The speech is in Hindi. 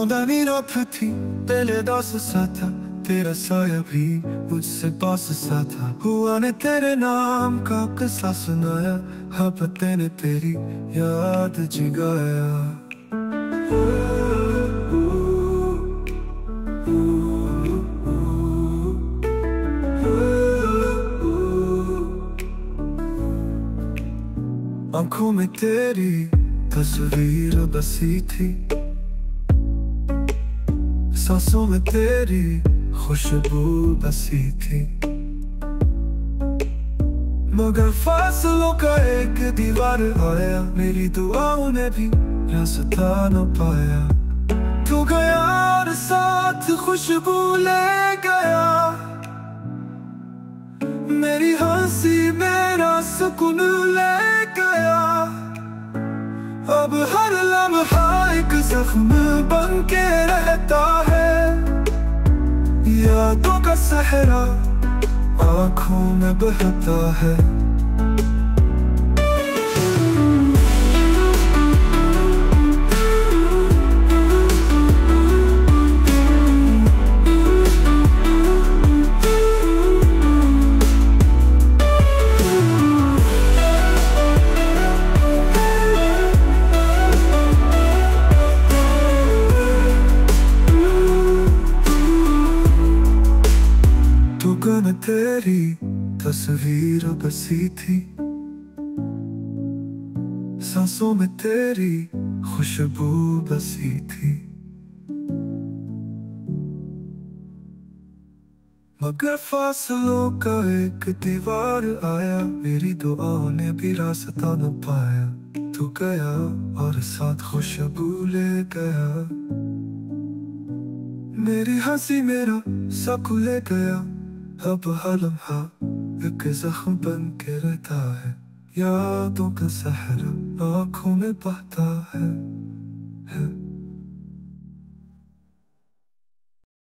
खुदानी रात थी पहले दास सा था, तेरा साया भी मुझसे पास सा था। हुआ ने तेरे नाम का किस्सा सुनाया, हाँ पते ने तेरी याद जगाया। आंखों में तेरी तस्वीर बसी थी, सांसों में तेरी खुशबू बसी थी। मगर फासलों का एक दीवार आया, मेरी दुआओं ने भी रास्ता न पाया। तू गया और साथ खुशबू ले गया, मेरी हंसी मेरा सुकून ले गया। अब हर लम्हा एक जख्म बन के रहता है, यादों का सहरा आँखों में बहता है। में तेरी तस्वीर बसी थी, सांसों में तेरी खुशबू बसी थी। मगर फासलों का एक दीवार आया, मेरी दुआओं ने भी रास्ता न पाया। तू गया और साथ खुशबू ले गया, मेरी हंसी मेरा सुकून ले गया। अब हर लम्हा एक जख्म बन के रहता है, यादों का सहरा आँखों में बहता है।